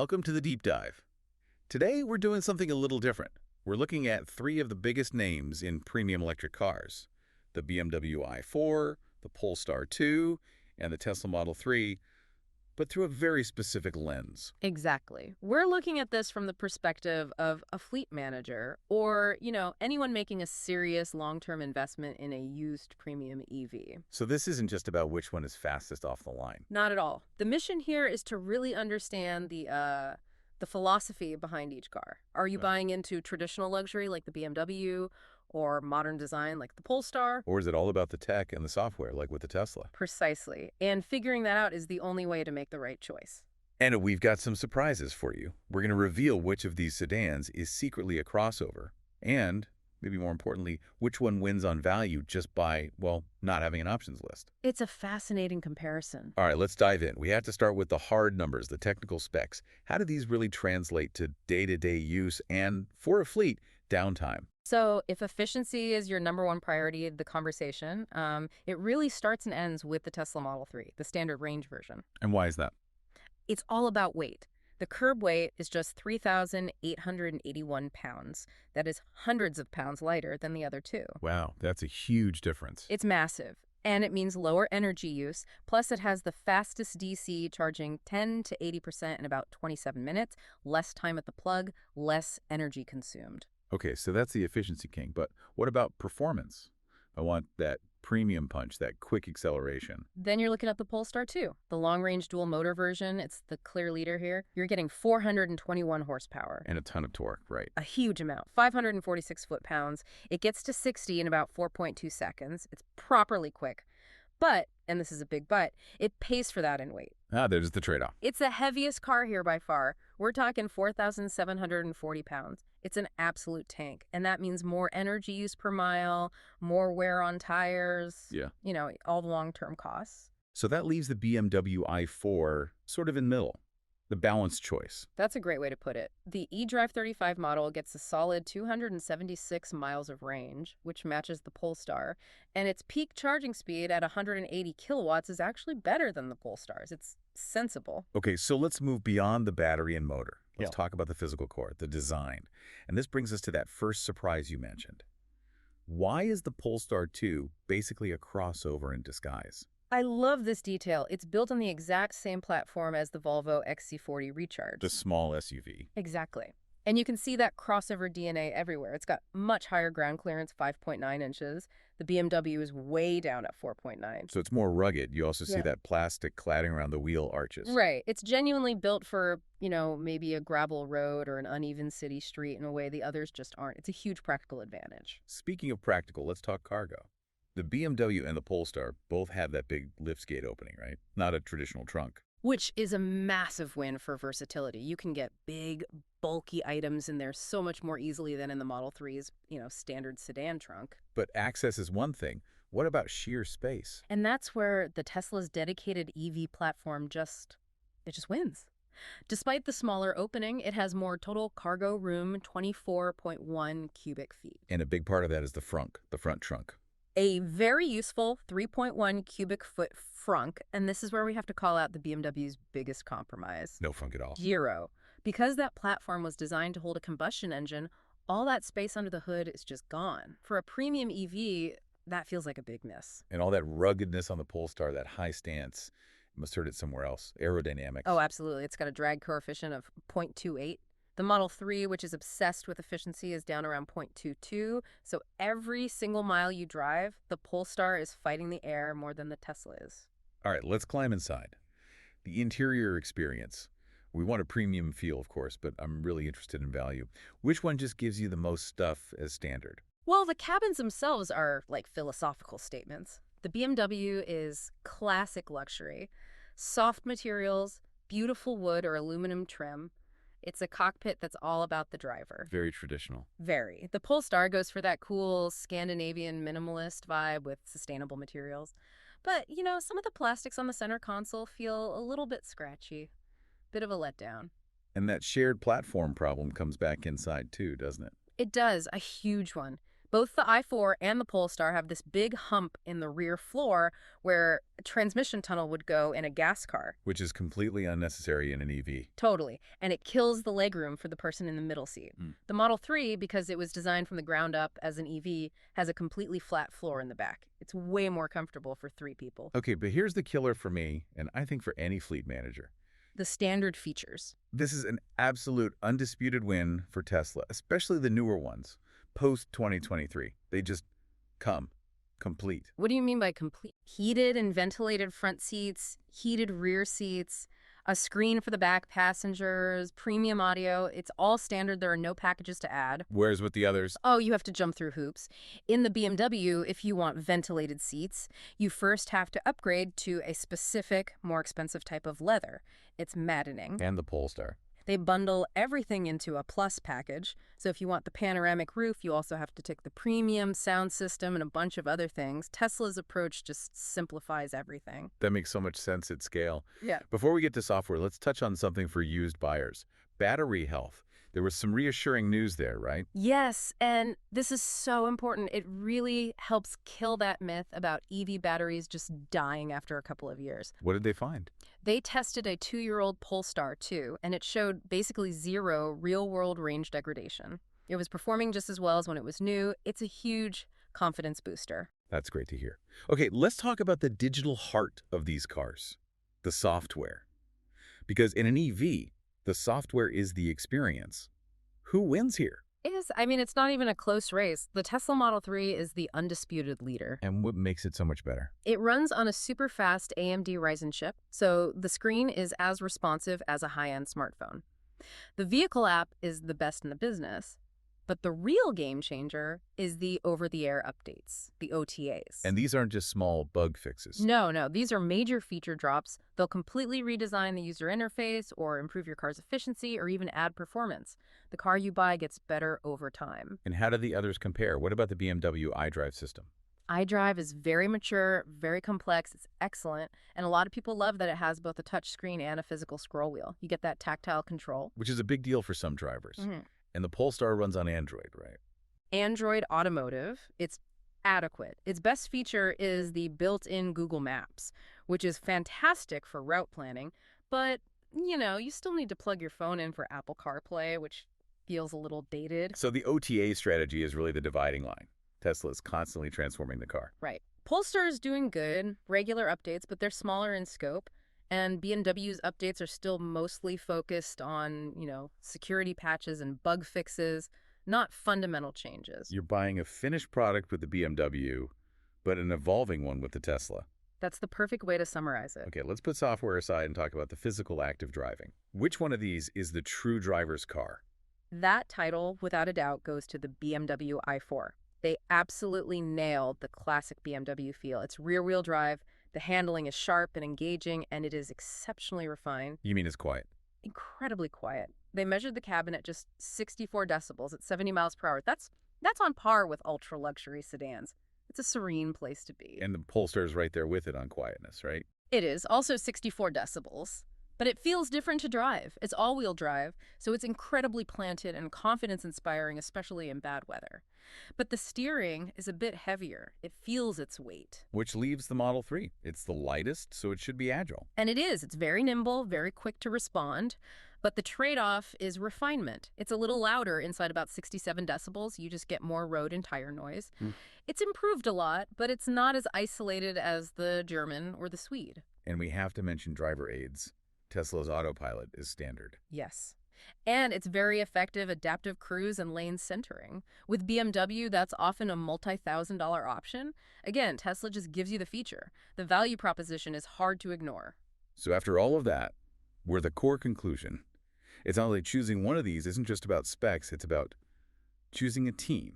welcome to the Deep Dive. Today, we're doing something a little different. We're looking at three of the biggest names in premium electric cars: the BMW i4, the Polestar 2, and the Tesla Model 3, but through a very specific lens. Exactly. We're looking at this from the perspective of a fleet manager or, anyone making a serious long-term investment in a used premium EV. So this isn't just about which one is fastest off the line. Not at all. The mission here is to really understand the philosophy behind each car. Are you buying into traditional luxury like the BMW or modern design like the Polestar? Or is it all about the tech and the software, like with the Tesla? Precisely. And figuring that out is the only way to make the right choice. And we've got some surprises for you. We're going to reveal which of these sedans is secretly a crossover, and, maybe more importantly, which one wins on value just by, well, not having an options list. It's a fascinating comparison. All right, let's dive in. We have to start with the hard numbers, the technical specs. How do these really translate to day-to-day use and, for a fleet, downtime? So if efficiency is your number one priority of the conversation, it really starts and ends with the Tesla Model 3, the standard range version. And why is that? It's all about weight. The curb weight is just 3,881 pounds. That is hundreds of pounds lighter than the other two. Wow, that's a huge difference. It's massive, and it means lower energy use. Plus, it has the fastest DC, charging 10 to 80% in about 27 minutes, less time at the plug, less energy consumed. Okay, so that's the efficiency king, but what about performance? I want that premium punch, that quick acceleration. Then you're looking at the Polestar 2, the long-range dual-motor version. It's the clear leader here. You're getting 421 horsepower. And a ton of torque, right? A huge amount, 546 foot-pounds. It gets to 60 in about 4.2 seconds. It's properly quick. But, and this is a big but, it pays for that in weight. Ah, there's the trade-off. It's the heaviest car here by far. We're talking 4,740 pounds. It's an absolute tank, and that means more energy use per mile, more wear on tires, Yeah. All the long-term costs. So that leaves the BMW i4 sort of in the middle, the balanced choice. That's a great way to put it. The eDrive 35 model gets a solid 276 miles of range, which matches the Polestar, and its peak charging speed at 180 kilowatts is actually better than the Polestar's. It's sensible. Okay, so let's move beyond the battery and motor. Let's Yeah. talk about the physical core, the design. And this brings us to that first surprise you mentioned. Why is the Polestar 2 basically a crossover in disguise? I love this detail. It's built on the exact same platform as the Volvo XC40 Recharge. The small SUV. Exactly. And you can see that crossover DNA everywhere. It's got much higher ground clearance, 5.9 inches. The BMW is way down at 4.9. So it's more rugged. You also see Yeah. that plastic cladding around the wheel arches. Right. It's genuinely built for, maybe a gravel road or an uneven city street in a way the others just aren't. It's a huge practical advantage. Speaking of practical, let's talk cargo. The BMW and the Polestar both have that big liftgate opening, right? Not a traditional trunk. Which is a massive win for versatility. You can get big, bulky items in there so much more easily than in the Model 3's, standard sedan trunk. But access is one thing. What about sheer space? And that's where the Tesla's dedicated EV platform just wins. Despite the smaller opening, it has more total cargo room, 24.1 cubic feet. And a big part of that is the front trunk. A very useful 3.1 cubic foot frunk, and this is where we have to call out the BMW's biggest compromise. No frunk at all. Zero. Because that platform was designed to hold a combustion engine, all that space under the hood is just gone. For a premium EV, that feels like a big miss. And all that ruggedness on the Polestar, that high stance, you must have heard it somewhere else. Aerodynamics. Oh, absolutely. It's got a drag coefficient of 0.28. The Model 3, which is obsessed with efficiency, is down around 0.22. So every single mile you drive, the Polestar is fighting the air more than the Tesla is. All right, let's climb inside. The interior experience. We want a premium feel, of course, but I'm really interested in value. Which one just gives you the most stuff as standard? Well, the cabins themselves are like philosophical statements. The BMW is classic luxury. Soft materials, beautiful wood or aluminum trim. It's a cockpit that's all about the driver. Very traditional. Very. The Polestar goes for that cool Scandinavian minimalist vibe with sustainable materials. But, some of the plastics on the center console feel a little bit scratchy. Bit of a letdown. And that shared platform problem comes back inside too, doesn't it? It does, a huge one. Both the i4 and the Polestar have this big hump in the rear floor where a transmission tunnel would go in a gas car. Which is completely unnecessary in an EV. Totally. And it kills the legroom for the person in the middle seat. The Model 3, because it was designed from the ground up as an EV, has a completely flat floor in the back. It's way more comfortable for 3 people. Okay, but here's the killer for me, and I think for any fleet manager. The standard features. This is an absolute undisputed win for Tesla, especially the newer ones, post-2023. They just come complete. What do you mean by complete? Heated and ventilated front seats, heated rear seats, a screen for the back passengers, premium audio. It's all standard. There are no packages to add. Whereas with the others, Oh, you have to jump through hoops. In the BMW, if you want ventilated seats, you first have to upgrade to a specific, more expensive type of leather. It's maddening. and the Polestar. They bundle everything into a plus package. So if you want the panoramic roof, you also have to take the premium sound system and a bunch of other things. Tesla's approach just simplifies everything. That makes so much sense at scale. Yeah. Before we get to software, let's touch on something for used buyers. Battery health. There was some reassuring news there, right? Yes, and this is so important. It really helps kill that myth about EV batteries just dying after a couple of years. What did they find? They tested a 2-year-old Polestar 2, and it showed basically 0 real-world range degradation. It was performing just as well as when it was new. It's a huge confidence booster. That's great to hear. Okay, let's talk about the digital heart of these cars, the software. Because in an EV, the software is the experience. Who wins here? It's not even a close race. The Tesla Model 3 is the undisputed leader. And what makes it so much better? It runs on a super fast AMD Ryzen chip, so the screen is as responsive as a high-end smartphone. The vehicle app is the best in the business, but the real game changer is the over-the-air updates, the OTAs. And these aren't just small bug fixes. No, these are major feature drops. They'll completely redesign the user interface or improve your car's efficiency or even add performance. The car you buy gets better over time. And how do the others compare? What about the BMW iDrive system? iDrive is very mature, very complex, it's excellent, and a lot of people love that it has both a touchscreen and a physical scroll wheel. You get that tactile control. Which is a big deal for some drivers. And the Polestar runs on Android, right? Android Automotive, it's adequate. Its best feature is the built-in Google Maps, which is fantastic for route planning, but, you still need to plug your phone in for Apple CarPlay, which feels a little dated. So the OTA strategy is really the dividing line. Tesla is constantly transforming the car. Right. Polestar is doing good, regular updates, but they're smaller in scope. And BMW's updates are still mostly focused on, security patches and bug fixes, not fundamental changes. You're buying a finished product with the BMW, but an evolving one with the Tesla. That's the perfect way to summarize it. Okay, let's put software aside and talk about the physical act of driving. Which one of these is the true driver's car? That title, without a doubt, goes to the BMW i4. They absolutely nailed the classic BMW feel. It's rear-wheel drive, the handling is sharp and engaging, and it is exceptionally refined. You mean it's quiet? Incredibly quiet. They measured the cabin at just 64 decibels at 70 miles per hour. That's on par with ultra-luxury sedans. It's a serene place to be. And the Polestar's right there with it on quietness, right? It is, also 64 decibels. But it feels different to drive. It's all-wheel drive, so it's incredibly planted and confidence-inspiring, especially in bad weather. But the steering is a bit heavier. It feels its weight. Which leaves the Model 3. It's the lightest, so it should be agile. And it is. It's very nimble, very quick to respond. But the trade-off is refinement. It's a little louder inside about 67 decibels. You just get more road and tire noise. It's improved a lot, but it's not as isolated as the German or the Swede. And we have to mention driver aids. Tesla's autopilot is standard. Yes. And it's very effective adaptive cruise and lane centering. With BMW, that's often a multi-$1,000 option. Again, Tesla just gives you the feature. The value proposition is hard to ignore. So after all of that, we're the core conclusion. It's not like choosing one of these isn't just about specs, it's about choosing a team,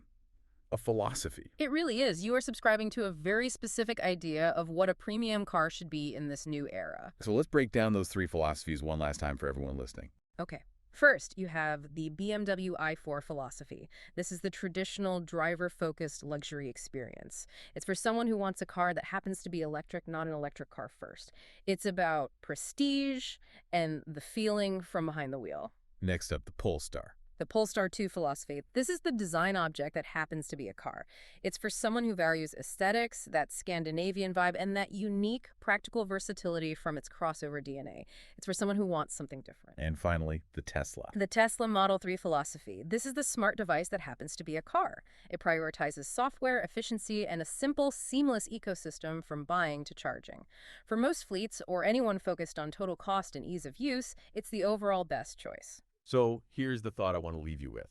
a philosophy. It really is. You are subscribing to a very specific idea of what a premium car should be in this new era. So let's break down those 3 philosophies one last time for everyone listening. Okay. First, you have the BMW i4 philosophy. This is the traditional driver-focused luxury experience. It's for someone who wants a car that happens to be electric, not an electric car first. It's about prestige and the feeling from behind the wheel. Next up, the Polestar. The Polestar 2 philosophy. This is the design object that happens to be a car. It's for someone who values aesthetics, that Scandinavian vibe, and that unique practical versatility from its crossover DNA. It's for someone who wants something different. And finally, the Tesla. The Tesla Model 3 philosophy. This is the smart device that happens to be a car. It prioritizes software, efficiency, and a simple, seamless ecosystem from buying to charging. For most fleets or anyone focused on total cost and ease of use, it's the overall best choice. So here's the thought I want to leave you with.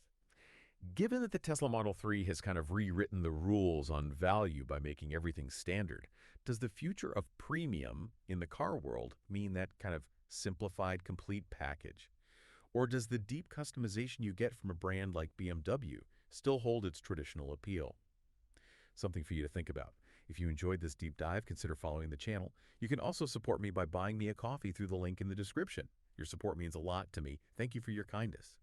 Given that the Tesla Model 3 has kind of rewritten the rules on value by making everything standard, does the future of premium in the car world mean that kind of simplified, complete package? Or does the deep customization you get from a brand like BMW still hold its traditional appeal? Something for you to think about. If you enjoyed this deep dive, consider following the channel. You can also support me by buying me a coffee through the link in the description. Your support means a lot to me. Thank you for your kindness.